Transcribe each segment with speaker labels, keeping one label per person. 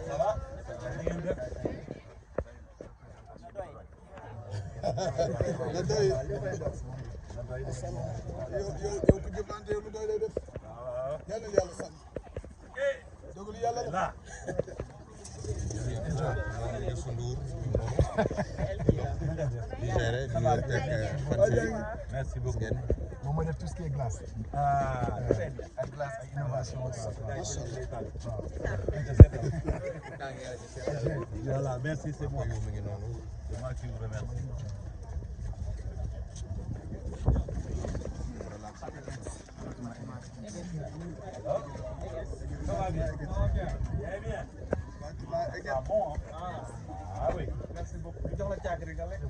Speaker 1: Ça va?
Speaker 2: la doy yow ku jëflante yow lu doy lay def yàlla na yàlla sant dogalu yàlla la
Speaker 3: Youssou Ndour di gérer di merci beaucoup
Speaker 2: moom mooy def tout ce qui est glace ak glace ak innovation
Speaker 1: voilà merci c'est moi
Speaker 3: yow mi ngi noonu
Speaker 1: c'est moi qui vous remercie ça va bien bien ah bon ah oui merci beaucoup jox la caakiri nga lekk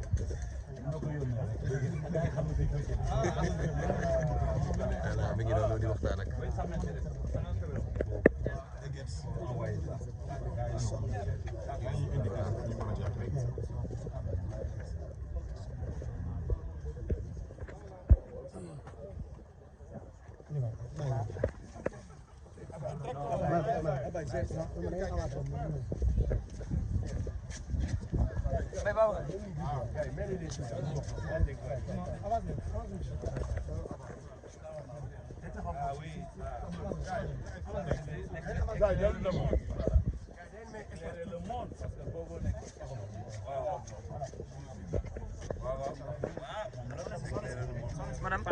Speaker 3: voilà mi ngi noonu di waxtaan ak
Speaker 1: Madame,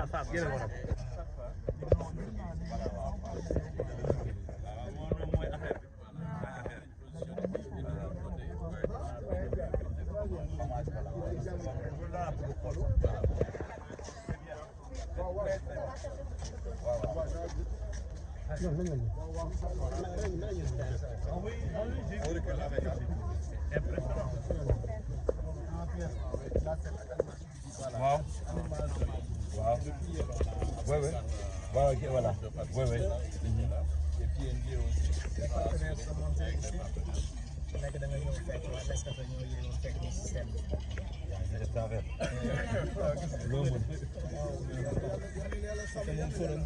Speaker 1: Wow. Wow. Oui, oui. Voilà, ok, voilà. Oui, oui. Et puis, les partenaires sont montés ici. Nekk da nga ñëw fekk waa Nescafé ñoo yéewoon fekk ñu système bi. Loolu moom. Te moom forum.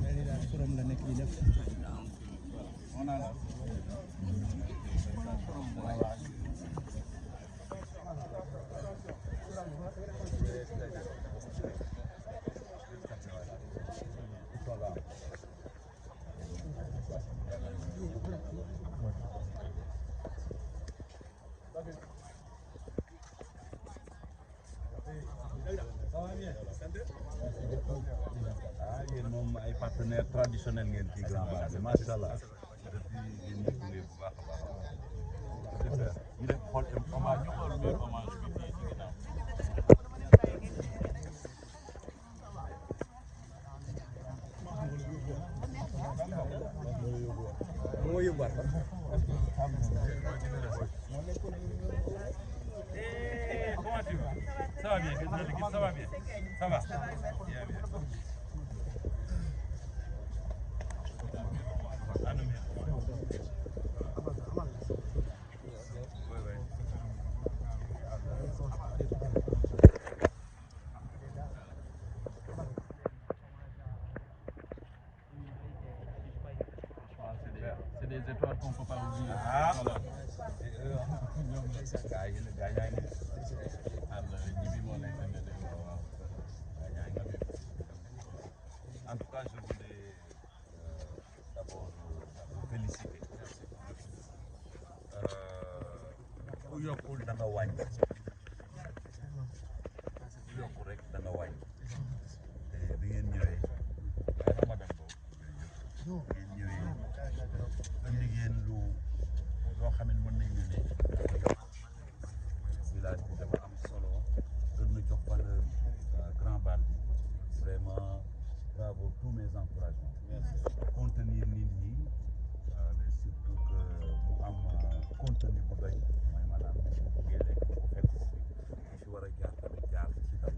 Speaker 1: Mel ni daal forum la nekk di def. On a la. Moom ay partenaires traditionnels ngeen ci Grand Bar bi macha allah depuis yéen ñëpp ngeen bu baax a baax ñu def xool hommage ñu xool mur hommage bi fii ci ginnaaw moo yóbbuwaat comment tu vas? Ça va bien, ça va bien, ça va bien, bien. C'est des étoiles qu'on ne peut pas oublier. Ah, voilà. En tout cas, je voulais d'abord vous féliciter. Ku yokkul da nga wàññi. Ku yokku rek da nga wàññi. Te bi ngeen ñëwee waaye Ramadan boobu ngeen ñëwee indi ngeen loo xam ne mën nañu ne village bi dafa am solo gën na jox valeur Grand Bar bi vraiment bravo, tous mes encouragements. Contenir nit ñi mais surtout que mu am contenu bu doy mooy maanaam bu bëggee lekk bu fekk ko fi war a jaar tamit jaar ci tam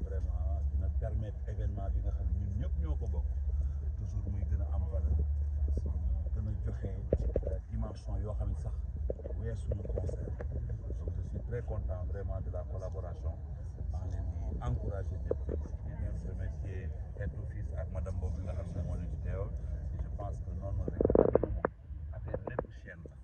Speaker 1: vraiment dina permettre événement bi nga xam ne ñun ñëpp ñoo ko bokk toujours muy gën a am valeur si gën a joxe dimension yoo xam ne sax weesuñu concert donc je suis très content vraiment de la collaboration maa ngi leen di encourager ñëpp féliciter remercier Tête Fils ak madame boobu nga xam ne moo leen di teewal et je pense que noonu rek moom affaire lépp chaîne la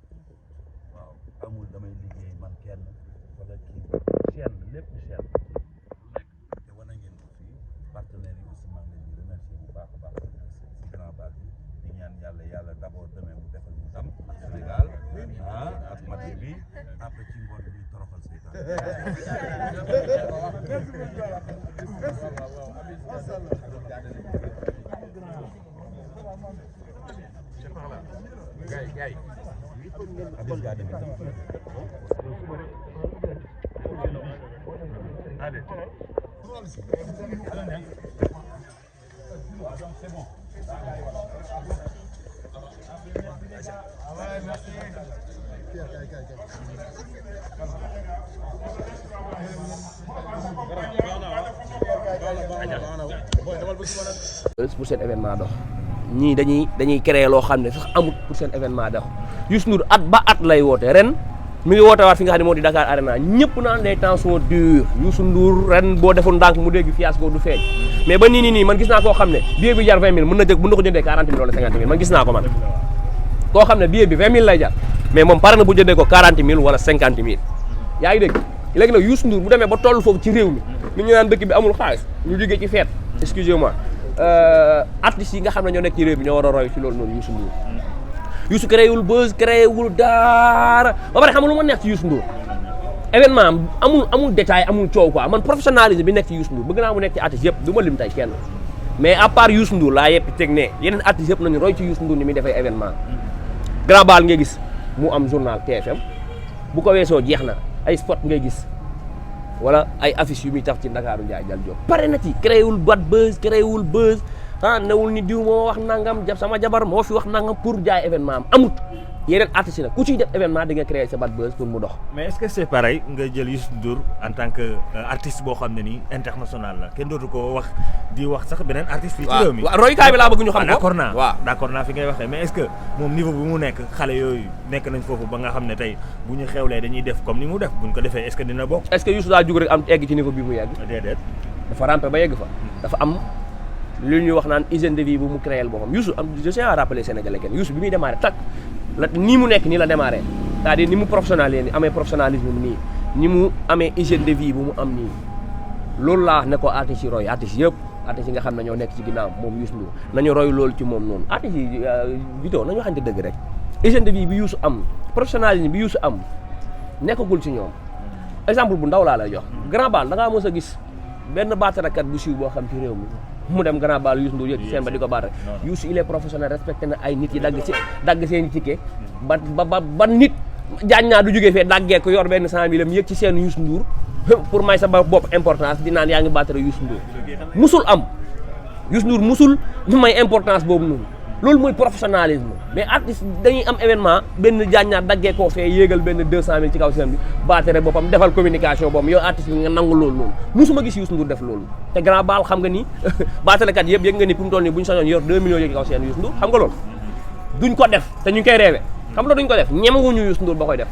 Speaker 4: pour seen événement dox ñii dañuy créer loo xam ne sax amut pour seen événement dox Youssou Ndour at ba at lay woote ren mi ngi woote waat fi nga xam ne moo di Dakar Arena ñëpp naan les temps sont durs Youssou Ndour ren boo defoon ndànk mu dégg fiasco du feeñ mais ba nii man gis naa koo xam ne billet bi jar 20 000 mën na ko jëndee 40 000 wala 50 000 man gis naa ko man koo xam ne billet bi 20 000 lay jar mais moom pare na bu jëndee ko 40 000 wala 50 000 yaa ngi dégg léegi nag Youssou Ndour bu demee ba toll foofu ci réew mi nit ñu naan dëkk bi amul xaalis ñu jógee ci fête excusez-moi artistes yi nga xam ne ñoo nekk ci réew mi ñoo war a roy ci loolu noonu Youssou Ndour Youssou créé wul buzz créé wul dara ba pare xam nga lu ma neex ci Youssou Ndour événement amul détail amul coow quoi man professionnalisme bi nekk ci Youssou Ndour bëgg naa mu nekk ci artistes yëpp du ma lim tay kenn mais à part Youssou Ndour laa yëpp teg ne yeneen artistes yëpp nañu roy ci Youssou Ndour ni muy defee événement grand bal ngay gis mu am journal TFM bu ko weesoo jeex na ay spot ngay gis wala ay affiches yu muy taf ci Ndakaaru Ndiaye Jal Diop pare na ci créé wul buzz newul ni diw moo wax nangam sama jabar moo fi wax nangam pour jaay événement am amut yeneen artistes yi nag ku ciy def événement di nga créer sa bad buzz pour mu dox.
Speaker 5: mais est-ce que c'est pareil nga jël Youssou Ndour en tant que artiste boo xam ne nii international la kenn dootu ko wax di wax sax beneen artiste fii ci réew mi.
Speaker 4: waaw royukaay bi laa bëgg ñu xam ko
Speaker 5: d'accord naa fi ngay waxee mais est-ce que moom niveau bi mu nekk xale yooyu nekk nañ foofu ba nga xam ne tey bu ñu xewlee dañuy def comme ni mu def bu ñu ko defee est-ce que dina bokk.
Speaker 4: est-ce que Youssou daa jug rek am egg ci niveau bi mu yegg.
Speaker 5: déedéet
Speaker 4: dafa rampe ba yegg fa dafa am lu ñuy wax naan hygiène de vie bu mu créé boppam Youssou am je tiens à rappeler Sénégalais kenn Youssou bi muy démarré tak la nii mu nekk nii la démarré c'est-à-dire ni mu professionnalisé ni amee professionnalisme nii ni mu amee hygiène de vie bu mu am nii loolu laa wax ne ko artistes yi roy artistes yëpp artistes yi nga xam ne ñoo nekk ci ginnaaw moom Youssou Ndour nañu roy loolu ci moom noonu artistes yi Vito nañu waxante dëgg rek hygiène de vie bi Youssou am professionnalisme bi Youssou am nekkagul ci ñoom exemple bu ndaw laa lay jox grand bal da ngaa mës a gis benn baatarakat bu siiw boo xam ci réew mi mu dem grand bal Youssou Ndour yëg ci seen ba di ko baatare Youssou il est professionnel respecté na ay nit yi dagg seen i ticket ba nit jaaññaa du jógee fee daggee ko yor benn 100 000 am yëg ci seen Youssou Ndour pour may sa bopp importance di naan yaa ngi baatare Youssou Ndour musul am Youssou Ndour musul ñu may importance boobu noonu loolu mooy professionnalisme mais artiste dañuy am événement benn jaaññaar daggee koo fee yéegal benn 200 000 ci kaw seen bi baatere boppam defal communication boobu yow artiste bi nga nangu loolu noonu musuma gis Youssou Ndour def loolu te grand bal xam nga ni baatalekat yëpp yëg nga ni pour mu toll nii bu ñu sañoon yor 2 millions ci kaw seen Youssou Ndour xam nga loolu duñ ko def te ñu ngi koy reewe xam nga duñ ko def ñemewuñu Youssou Ndour ba koy def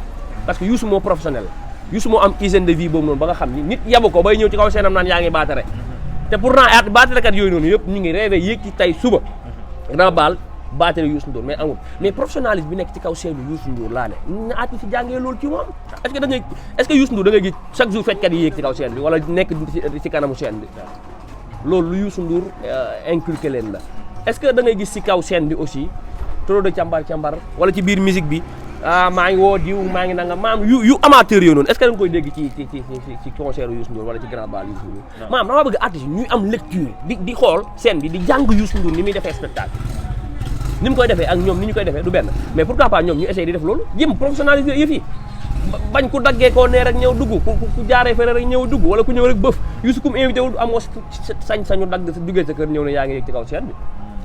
Speaker 4: parce que Youssou moo professionnel Youssou moo am hygiène de vie boobu noonu ba nga xam ni nit yabu ko bay ñëw ci kaw seenam naan yaa ngi baatare te pourtant baatalekat yooyu noonu yëpp ñu ngi reewe yéeg ci tey suba grand bal baatare Youssou Ndour mais amul mais professionnalisme bi nekk ci kaw seenu Youssou Ndour laa ne artiste yi jàngee loolu ci moom est-ce que Youssou Ndour da ngay gis chaque jour fecckat yi yéeg ci kaw scène bi wala nekk ci kanamu scène bi loolu lu Youssou Ndour inculqué leen la est-ce que da ngay gis ci kaw scène bi aussi trop de càmbar wala ci biir musique bi maa ngi woo diw maa ngi nanga maam yu amateur yooyu noonu est-ce que da nga koy dégg ci concert Youssou Ndour wala ci grand bal Youssou Ndour maam dama bëgg artiste ñuy am lecture di xool scène bi di jàng Youssou Ndour ni muy defee spectacle ni mu koy defee ak ñoom ni ñu koy defee du benn mais pourquoi pas ñoom ñu essayer di def loolu jëm professionnaliser yëf yi bañ ku daggee koo nee rek ñëw dugg ku jaaree fere rek ñëw dugg wala ku ñëw rek bëf Youssou kum invité wul amoo sañ-sañu dagg sa duggee sa kër ñëw ne yaa ngi yéeg ci kaw scène bi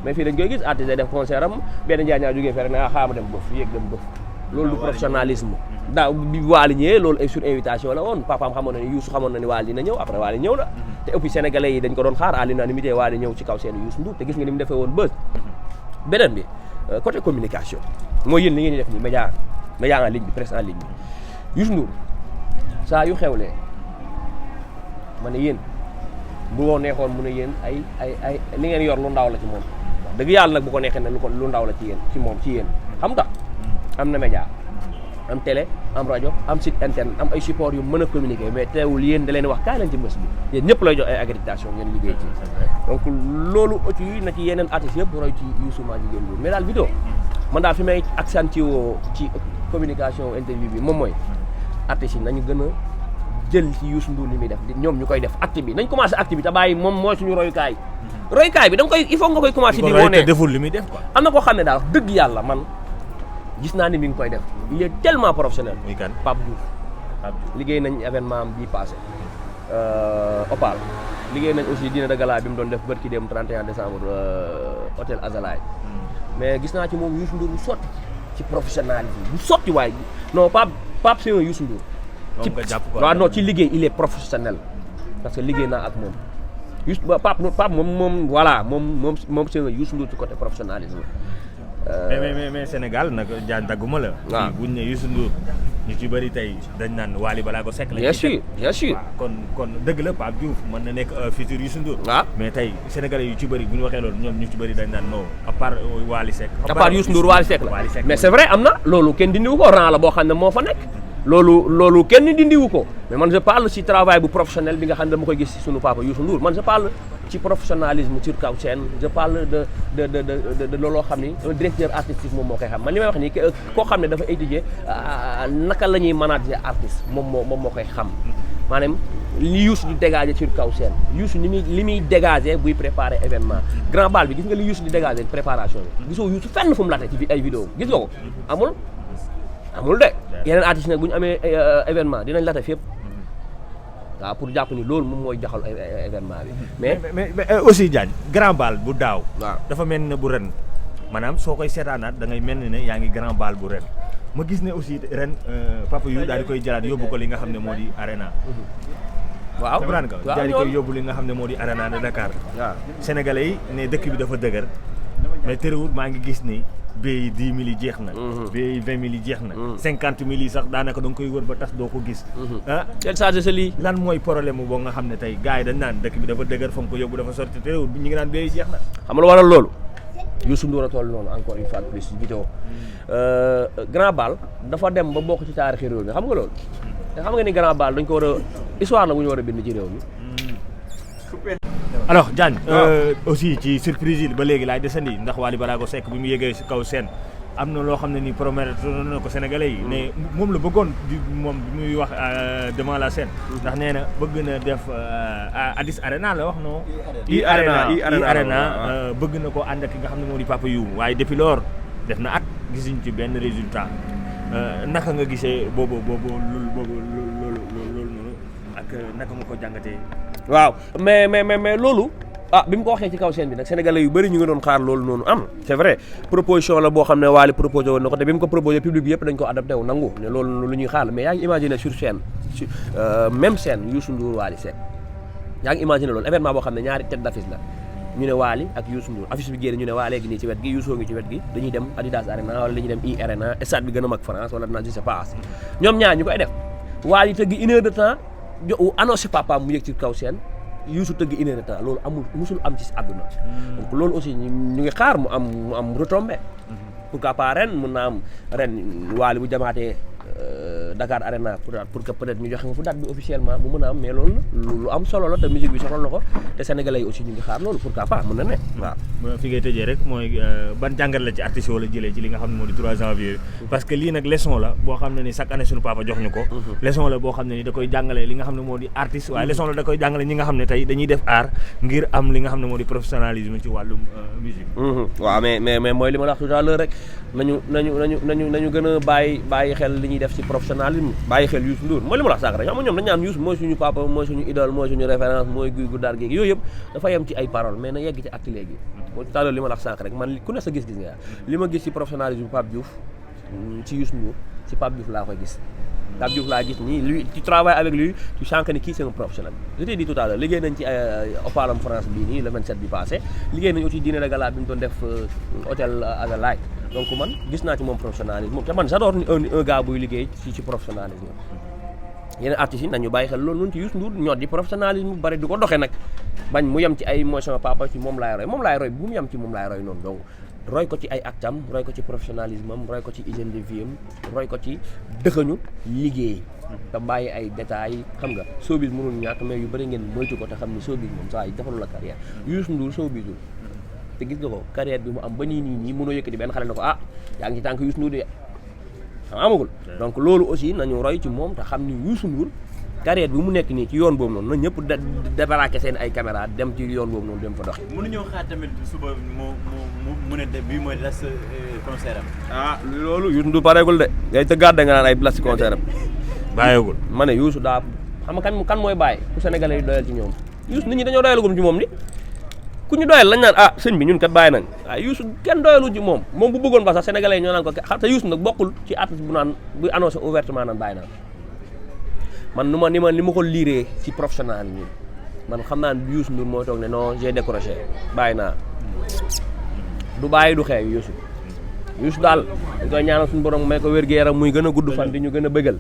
Speaker 4: mais fii dañ koy gis artiste day def concert am benn njaañaa jógee fere ne xaama dem bëf yéeg dem bëf loolu du professionnalisme daaw bi Wally ñëwee loolu ay sur invitation la woon papaam xamoon na ni Youssou xamoon na ni Wally dina ñëw après Wally ñëw na te et puis sénégalais yi dañ ko doon xaar à l'unanimité Wally ñëw ci kaw scène Youssou Ndour te gis nga ni mu defee woon buzz beneen bi côté communication mooy yéen li ngeen di def nii média en ligne bi presse en ligne bi Youssou Ndour saa yu xewlee ma ne yéen bu ko neexoon mu ne yéen ay li ngeen yor lu ndaw la ci moom wax dëgg yàlla nag bu ko neexee ne lu ndaw la ci yéen ci moom ci yéen xam nga am na média am télé am rajo am site internet am ay support yu mën a communiquer mais teewul yéen da leen wax kaay leen ci bés bi yéen ñëpp lay jox ay accréditation ngeen liggéey ci donc loolu aussi na ci yeneen artistes yëpp roy ci Youssou Madjiguène Ndour mais daal vidéo man daal fi may accentuer woo ci communication interview bi moom mooy artistes yi nañu gën a jël ci Youssou Ndour li muy def ñoom ñu koy def acte bi nañ commencé acte bi te bàyyi moom mooy suñu royukaay royukaay bi da nga koy il faut nga koy commencé di wone
Speaker 5: deful li muy def quoi.
Speaker 4: am na koo xam ne daal dëgg yàlla man gis naa ni mi ngi koy def il est tellement professionnel
Speaker 5: muy kan
Speaker 4: Pape Diouf liggéey nañ événement am bii passé Opal liggéey nañ aussi dîner de gala bi mu doon def bërki dem 31 décembre hôtel Azalaï mais gis naa ci moom Youssou Ndour bu sotti ci professionnalisme bu sotti waaye non Pape c'est un Youssou Ndour ci waaw non ci liggéey il est professionnel parce que liggéey naa ak moom Pape moom voilà moom c'est un Youssou Ndour ci côté professionnalisme
Speaker 5: mais Sénégal nag jaan dagguma la.
Speaker 4: waaw
Speaker 5: buñ ne Youssou Ndour ñu ci bëri tey dañ naan Wally Ballago Seck la.
Speaker 4: bien sûr
Speaker 5: kon dëgg la Pape Diouf mën na nekk futur Youssou Ndour.
Speaker 4: waaw
Speaker 5: mais tey Sénégalais yu ci bëri bu ñu waxee loolu ñoom ñu ci bëri dañ naan non à part Wally Seck.
Speaker 4: à part Youssou Ndour Wally Seck la mais c'est vrai am na loolu kenn dindiwu ko rang la boo xam ne moo fa nekk. loolu kenn dindiwu ko mais man je parle ci travail bu professionnel bi nga xam ne dama koy gis ci sunu papa Youssou Ndour man je parle ci professionnalisme sur kaw scène je parle de looloo xam ni un directeur artistique moom moo koy xam man li may wax nii koo xam ne dafa étudier naka la ñuy manager artiste moom moo koy xam maanaam li Youssou di dégager sur kaw scène Youssou li muy dégager buy préparer événement grand bal bi gis nga li Youssou di dégager préparation bi gisoo Youssou fenn fu mu late ci ay vidéo gis nga ko amul de yeneen artistes nag bu ñu amee événement dinañ lata fépp waaw pour jàpp ni loolu moom mooy jaxal événement bi
Speaker 5: mais aussi Diagne grand bal bu daaw
Speaker 4: waaw
Speaker 5: dafa mel ne bu ren maanaam soo koy seetaanaat da ngay mel ne yaa ngi grand bal bu ren ma gis ne aussi ren Papa Youssou daal di koy jëlaat yóbbu ko li nga xam ne moo di arena
Speaker 4: waaw
Speaker 5: comprendre nga daal di koy yóbbu li nga xam ne moo di arena de Dakar
Speaker 4: waaw
Speaker 5: sénégalais yi ne dëkk bi dafa dëgër mais terewul maa ngi gis ni bay 10 000 yi jeex na bay 20 000 yi jeex na 50 000 yi sax daanaka da nga koy wër ba tas doo ko gis
Speaker 4: tel chargé sa lii
Speaker 5: lan mooy problème boo nga xam ne tey gars yi dañ naan dëkk bi dafa dëgër fa nga ko yóbbu dafa sorti terewul ñu ngi naan bay jeex na
Speaker 4: xam nga lu waral loolu Youssou Ndour a toll noonu encore une fois de plus vidéo grand bal dafa dem ba bokk ci taarixi réew mi xam nga loolu te xam nga ni grand bal dañ ko war a histoire la bu ñu war a bind ci réew mi
Speaker 5: alors Diagne aussi ci surprise yi ba léegi laay desandi ndax Wally Ballago Seck bi mu yéegee si kaw scène am na loo xam ne ni promettre na ko sénégalais yi ne moom la bëggoon di moom bi muy wax devant la scène ndax nee na bëgg na def Addis Arena la wax non i arena bëgg na ko ànd ak ki nga xam ne moo di Papa Youssou waaye depuis lors def na at gisuñ ci benn résultat naka nga gisee boobu loolu noonu ak naka nga ko jàngatee
Speaker 4: waaw mais loolu bi mu ko waxee ci kaw scène bi nag sénégalais yu bëri ñu ngi doon xaar loolu noonu am c'est vrai proposition la boo xam ne Wally proposé woon na ko te bi mu ko proposé public bi yëpp dañ ko adapté wu nangu ne loolu lu ñuy xaar mais yaa ngi imaginer sur scène même scène Youssou Ndour Wally Seck yaa ngi imaginer loolu événement boo xam ne ñaari tête d'affiche la ñu ne Wally ak Youssou Ndour affiche bi génn ñu ne Wally gi nii ci wet gi Youssou ngi ci wet gi dañuy dem Adidas Arena wala dañuy dem i Arena stade bi gën a mag France wala je sais pas ñoom ñaar ñu koy def Wally tëgg 1 heure de temps annoncé papa mu yëg ci kaw scène Youssou tëgg 1 heure de temps loolu musul am ci àdduna donc loolu aussi ñu ngi xaar mu am retombé pourquoi pas ren mun naa am ren Wally bu jamaatee Dakar Arena pour que peut-être ñu joxe nga fu date bi officiellement mu mën a am mais loolu lu am solo la te musique bi soxal na ko te sénégalais yi aussi ñu ngi xaar loolu pourquoi pas mën na ne waaw
Speaker 5: fi ngay tëjee rek mooy ban jàngat la ci artiste wala jëlee ci li nga xam ne moo di 3 janvier parce que lii nag leçon la boo xam ne ni chaque année suñu papa jox ñu ko leçon la boo xam ne ni da koy jàngale li nga xam ne moo di artiste waaye leçon la da koy jàngale ñi nga xam ne tey dañuy def art ngir am li nga xam ne moo di professionnalisme ci wàllum musique
Speaker 4: waaw mais mooy li ma la wax tout à l'heure rek nañu gën a bàyyi xel li ñuy def ci professionnalisme bàyyi xel Youssou Ndour mooy li ma la wax sànq rek xam nga ñoom dañ naan Youssou mooy suñu papa mooy suñu idole mooy suñu référence mooy guy gu daar géeg yooyu yëpp dafa yem ci ay paroles mais na yegg ci acte léegi mooy tout à l'heure li ma la wax sànq rek man ku ne sa gis-gis nga li ma gis ci professionnalisme Pape Diouf ci Youssou Ndour ci Pape Diouf laa koy gis Pape Diouf laa gis nii lui tu travailles avec lui tu sens que ni kii c'est un professionnel je t'ai dit tout à l'heure liggéey nañ ci Opalam France bii nii le 27 bi passé liggéey nañ aussi dîner de gala bi ñu doon def hôtel Azalaï donc man gis naa ci moom professionnalisme te man j'adore un gars buy liggéey ci professionnalisme yeneen artistes yi nañu bàyyi xel loolu noonu ci Youssou Ndour ñoo di professionnalisme bu bari du ko doxee nag bañ mu yem ci ay mooy sama papa ci moom laay roy bu mu yem ci moom laay roy noonu donc roy ko ci ay actam roy ko ci professionnalisme am roy ko ci hygiène de vie am roy ko ci dëxëñu liggéey te bàyyi ay détails xam nga showbiz mënul ñàkk mais yu bëri ngeen moytu ko te xam ni showbiz moom saa yi defalu la carrière Youssou Ndour showbizul te gis nga ko carrière bi mu am ba nii mënoo yëkkati benn xale na ko yaa ngi ci tànk Youssou Ndour de xam amagul donc loolu aussi nañu roy ci moom te xam ni Youssou Ndour carrière bi mu nekk nii ci yoon boobu noonu na ñëpp débarqué seen ay caméra dem ci yoon boobu noonu dem fa doxi.
Speaker 6: mënuñoo xaar tamit suba mu ne bii mooy las concert am.
Speaker 4: ah loolu Youssou Ndour pareegul de ngay tëggaat da nga naan ay las concert am.
Speaker 5: bàyyeegul
Speaker 4: ma ne Youssou daa xam nga kan mooy bàyyi ku sénégalais yi doyal ci ñoom Youssou nit ñi dañoo doyalagum ci moom ni ku ñu doyal lañ naan sëñ bi ñun kat bàyyi nañ waaye Youssou kenn doyalu ci moom bu bëggoon ba sax sénégalais yi ñoo naan ko xam te Youssou nag bokkul ci artiste bu naan bu annoncé ouvertement naan bàyyi naa man ni ma ko liiree ci professionnel yi man xam naa ne Youssou Ndour mooy toog ne non j'ai décroché bàyyi naa du bàyyi du xeew Youssou daal dañ koy ñaanal suñu borom may ko wér-gu-yaram muy gën a gudd fan di ñu gën a bëggal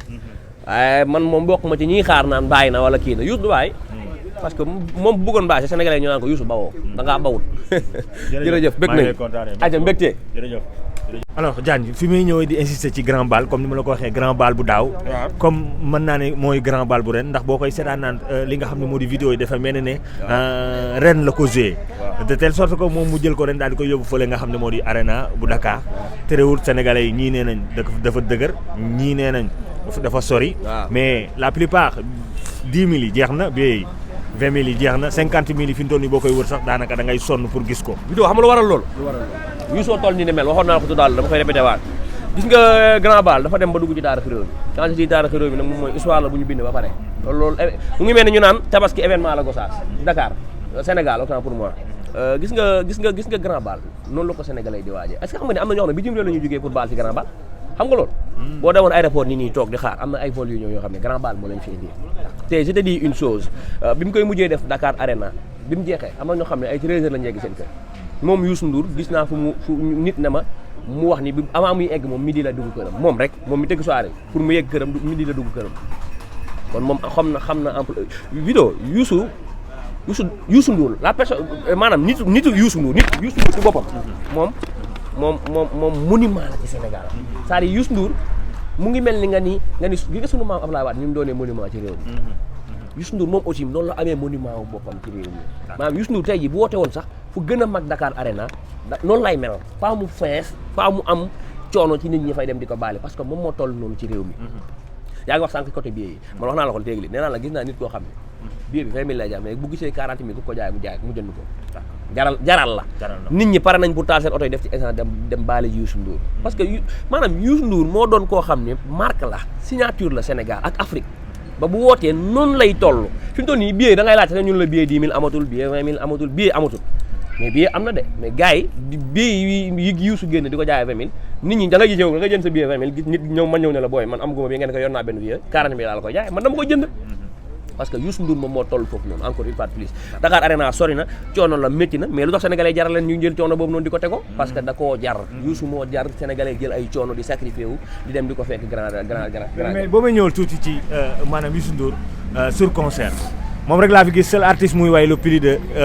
Speaker 4: waaye man moom bokk ma ci ñiy xaar naan bàyyi na wala kii na Youssou du bàyyi parce que moom bu bëggoon bàyyi sénégalais ñu naan ko Youssou bawoo da ngaa bawut jërëjëf bëgg nañ aja mbégte
Speaker 5: alors Diagne fi muy ñëwee di insister ci grand bal comme ni ma la ko waxee grand bal bu daaw comme mën naa ne mooy grand bal bu ren ndax boo koy seetaan naan li nga xam ne moo di vidéo yi dafa mel ne ren la ko joué de telle sorte que moom mu jël ko ren daal di koy yóbbu fële nga xam ne moo di arena bu Dakar terewul sénégalais yi ñii nee nañ dafa dëgër ñii nee nañ dafa sori mais la plupart 10 000 yi jeex na bi 20 000 yi jeex na 50 000 yi fi mu toll nii boo koy wër sax daanaka da ngay sonn pour gis ko.
Speaker 4: vidéo xam nga lu waral loolu. Youssou toll nii ne mel waxoon naa ko daal dama koy répété waat gis nga grand bal dafa dem ba dugg ci taarixu réew mi quand je dis taarixu réew mi nag moom mooy histoire la bu ñu bind ba pare loolu mu ngi mel ni ñu naan tabaski événement la Gossas Dakar Sénégal autant pour moi gis nga grand bal noonu la ko sénégalais di waajee est-ce que xam nga ne am na ñoo xam ne bitim réew la ñuy jógee pour bal ci grand bal xam nga loolu boo demoon aéroport nii toog di xaar am na ay vol yu ñëw yoo xam ne grand bal moo leen fi indi te je te dis une chose bi mu koy mujjee def Dakar Arena bi mu jeexee am na ñoo xam ne ay 13 heures lañu yegg seen kër moom Youssou Ndour gis naa fu nit na ma mu wax ni bi avant muy egg moom midi la dugg këram moom rek moom mi tëgg soirée pour mu yegg këram midi la dugg këram kon moom xam na ample vidéo Youssou Ndour la personne maanaam nitu Youssou Ndour ci boppam moom monument la ci Sénégal c'est-à-dire Youssou Ndour mu ngi mel ni nga ni gi nga sunu maam Abdoulaye Wade ni mu doonee monument ci réew mi Youssou Ndour moom aussi noonu la amee monument wu boppam ci réew mi maanaam Youssou Ndour tey jii bu woote woon sax fu gën a mag Dakar Arena noonu lay mel pas mu fees pas mu am coono ci nit ñi fay dem di ko baale parce que moom moo toll noonu ci réew mi yaa ngi wax sànq côté billet yi man wax naa la ko léegi nee naa la gis naa nit koo xam ne billet bi 20 000 lay jar mais bu gisee 40 000 ku ko jaay mu jënd ko jaral la nit ñi pare nañ pour taal seen oto yi def ci essence dem baale ji Youssou Ndour parce que maanaam Youssou Ndour moo doon koo xam ne marque la signature la Sénégal ak Afrique ba bu wootee noonu lay toll fi mu toll nii billet da ngay laajte ñun la billet 10 000 amatul billet 20 000 amatul billet amatul mais billet am na de mais gars yi billet yi Youssou génn di ko jaayee 20 000 nit ñi da ngay ñëw nga jënd sa billet 20 000 gis nit ñëw ne la booy man amaguma bi ngeen ko yor naa benn billet 40 000 laa la koy jaay man dama koy jënd parce que Youssou Ndour moom moo toll foofu noonu encore une fois de plus Dakar Arena sori na coono la métti na mais lu tax sénégalais jaral leen ñu jël coono boobu noonu di ko tego parce que da koo jar Youssou moo jar sénégalais jël ay coono di sacrifié wu di dem di ko fekk grand
Speaker 5: mais boo may ñëwal tuuti ci maanaam Youssou Ndour sur concert moom rek laa fi gis seul artiste muy way le plus de
Speaker 4: 1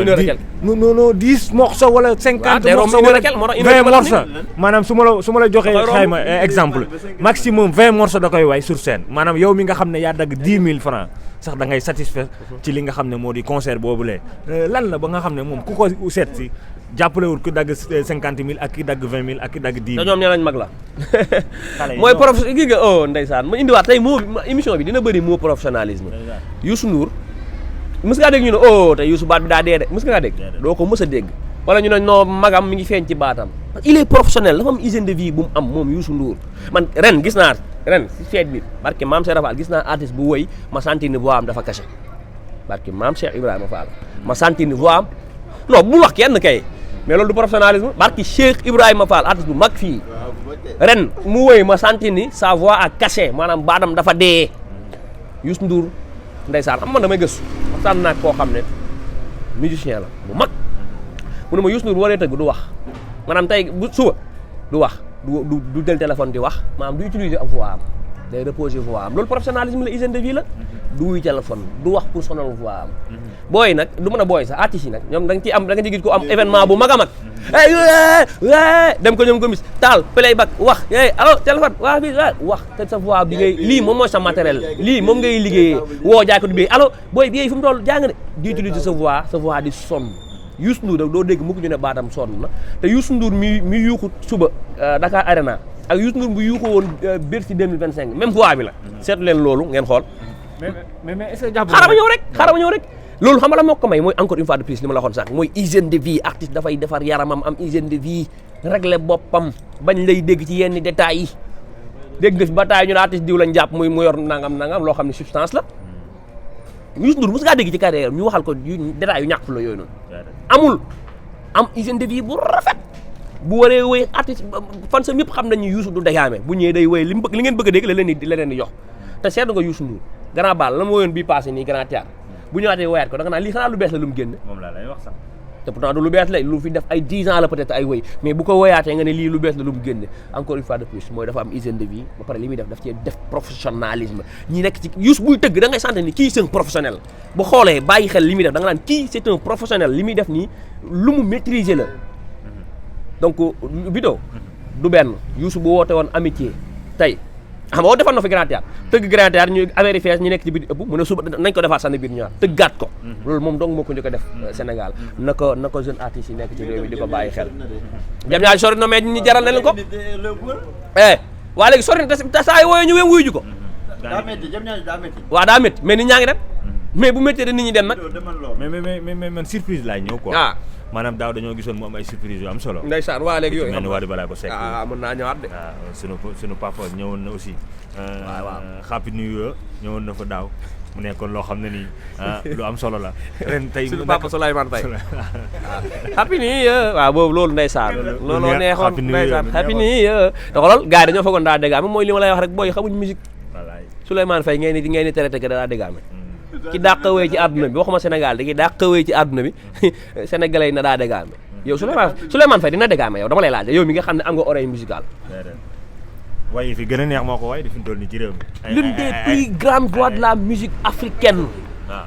Speaker 4: heure et quelque
Speaker 5: non 10 morceaux wala 50 morceaux wala 20 morceaux maanaam su ma la joxee xayma exemple maximum 20 morceaux da koy way sur scène maanaam yow mi nga xam ne yaa dagg 10 000 francs sax da ngay satisfaire ci li nga xam ne moo di concert boobulee lan la ba nga xam ne moom ku ko seet si jàppalewul ku dagg 50 000 ak ki dagg 20 000 ak ki dagg 10 000
Speaker 4: ñoom nee nañ mag la mooy prof gi nga ndeysaan ma indiwaat tey moo émission bi dina bëri moo professionnalisme Youssou Ndour mës ngaa dégg ñu ne tey Youssou baat bi daa dee de mës ngaa dégg doo ko mës a dégg wala ñu ne non magam mi ngi feeñ ci baatam il est professionnel dafa am hygiène de vie bu mu am moom Youssou Ndour man ren gis naa si feet bi barke maam Cheikh Rafal gis naa artiste bu woy ma sentir ni voix am dafa caché barke maam Cheikh Ibrahima Fall ma sentir ni voix am non bu wax kenn kay mais loolu du professionnalisme barke Cheikh Ibrahima Fall artiste bu mag fii ren mu woy ma sentir ni sa voix a caché maanaam baatam dafa dee Youssou Ndour ndeysaan xam man damay gëstu waxtaan naa koo xam ne musicien la bu mag mu ne ma Youssou Ndour bu waree tëgg du wax maanaam tey bu suba du wax du jël téléphone di wax maanaam du utiliser am voix am day reposer voix am loolu professionnalisme la hygiène de vie la du wuy téléphone du wax pour sonal voix am booy nag du mën a booy sax artistes yi nag ñoom da nga ci gis ko am événement bu mag a mag dem ko ñoom ko mis taal playback wax allo téléphone waa bi wax te sa voix bi ngay lii moom mooy sa matériel lii moom ngay liggéeyee woo jaay ko du bi allo booy bi fu mu toll jàng ne di utiliser sa voix di sonn Youssou Ndour doo dégg mukk ñu ne baatam sonn na te Youssou Ndour mi yuuxu suba Dakar Arena ak Youssou Ndour bu yuuxu woon Bercy 2025 même voix bi la seetu leen loolu ngeen xool
Speaker 5: mais est-ce que jàpp
Speaker 4: xaaral ma ñëw rek loolu xam nga la moo ko may mooy encore une fois de plus li ma la waxoon sànq mooy hygiène de vie artiste dafay defar yaramam am hygiène de vie régler boppam bañ lay dégg ci yenn détails yi dégg nga fi ba taay ñu ne artiste diw lañ jàpp mu yor nangam loo xam ne substance la Youssou Ndour mos ngaa dégg ci carrière ñu waxal ko détails yu ñàkk la yooyu noonu amul am hygiène de vie bu rafet bu waree wéy artiste fan sa ñëpp xam nañu Youssou du dégaame bu ñëwee day wéy li ngeen bëgg a dégg la leen di jox te seetlu nga Youssou Ndour grand bal la ma woyoon bii passé nii grand théâtre bu ñëwaatee woyaat ko da nga naan lii xanaa lu bees la lu mu génn
Speaker 5: moom laa lay wax sax
Speaker 4: te pourtant du lu bees la lu fi def ay 10 ans la peut-être ay wéy mais bu ko woyaatee nga ne lii lu bees la lu mu génn encore une fois de plus mooy dafa am hygiène de vie ba pare li muy def cee def professionnalisme ñi nekk ci Youssou buy tëgg da ngay sentir ni kii c'est un professionnel bu xoolee bàyyi xel li muy def da nga naan kii c'est un professionnel li muy def nii lu mu maîtriser la donc Vito du benn Youssou bu woote woon amitié tey xam nga defoon na fi grand théâtre tëgg grand théâtre ñu affaire yi fees ñu nekk ci biir ëpp mu ne suba nañ ko defaat sànni biir ñaar tëggaat ko loolu moom dong moo ko njëkk a def Sénégal na ko jeune artistes yi nekk ci réew mi di ko bàyyi xel jam ñaari sori na mais ñi jaral na leen ko waa léegi sori na te saa yi wooyee ñu ween wuyu ji ko waaw daa métti mais nit ñaa ngi dem mais bu méttee nit ñi dem nag
Speaker 5: mais man surprise laay ñëw quoi maanaam daaw dañoo gisoon mu am ay surprise yu am solo
Speaker 4: ndeysaan waa léegi yooyu
Speaker 5: mel ni Wally Ballago Seck
Speaker 4: mën naa ñëwaat de
Speaker 5: waaw sunu papa ñëwoon na aussi
Speaker 4: waaw
Speaker 5: Happy New Year ñëwoon na fa daaw mu nekkoon loo xam ne nii lu am solo la ren tey
Speaker 4: sunu papa Souleymane Faye Happy New Year waaw boobu loolu ndeysaan looloo neexoon ndeysaan Happy New Year te xoolal gars yi dañoo foogoon daa déggaame mooy li ma lay wax rek booy xamuñ musique Souleymane Faye ngeen ni traité que daa déggaame ki daa xawee ci àdduna bi waxuma Sénégal da ki daa xawee ci àdduna bi sénégalais yi na daa dégaame yow Souleymane Faye dina dégaame yow dama lay laaj yow mi nga xam ne am nga oreille musicale
Speaker 5: waaye fi gën a neex moo ko waaye di fi mu toll nii ci réew mi
Speaker 4: l'une des plus grandes voix de la musique africaine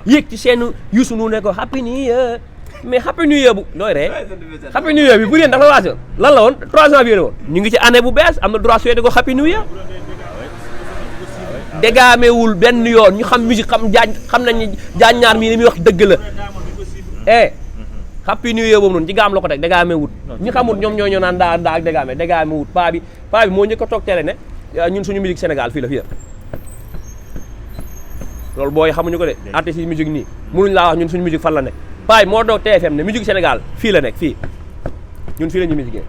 Speaker 4: yéeg ci seen Youssou Ndour ne ko Happy New Year mais Happy New Year bu looy ree Happy New Year bi bu yéen dafa waasi lan la woon 3 janvier la woon ñu ngi ci année bu bees am na droit souhaité ko Happy New Year dégaamewul benn yoon ñu xam musique xam nañ jaañ ñaar mii li muy wax dëgg la Happy New Year boobu noonu ci gaam la ko teg dégaamewut ñi xamul ñoom ñoo ñëw naan daa ak dégaamewut paa bi moo njëkk a toog télé ne ñun suñu musique Sénégal fii la fii loolu booy xamuñu ko de artistes yi musique nii mënuñ laa wax ñun suñu musique fan la nekk paa bi moo doog TFM ne musique Sénégal fii la nekk fii ñun fii la ñu musique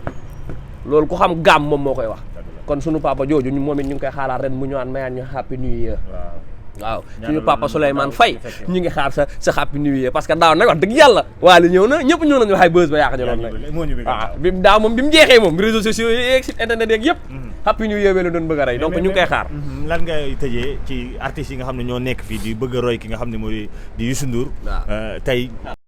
Speaker 4: loolu ku xam gaam moom moo koy wax kon sunu papa jooju moom it ñu ngi koy xaalaat ren mu ñëwaat mayaat ñu Happy New Year waaw suñu papa Souleymane Faye ñu ngi xaar sa Happy New Year parce que daaw nag wax dëgg yàlla Wally ñëw na ñëpp ñëw nañu waxay buzz ba yàq ñoloon nag waaw bi daaw moom bi mu jeexee moom réseaux sociaux yeeg site internet yeeg yëpp Happy New Year bi la doon bëgg a rey donc ñu ngi koy xaar
Speaker 5: lan ngay tëjee ci artistes yi nga xam ne ñoo nekk fii di bëgg a roy ki nga xam ne mooy di Youssou Ndour tey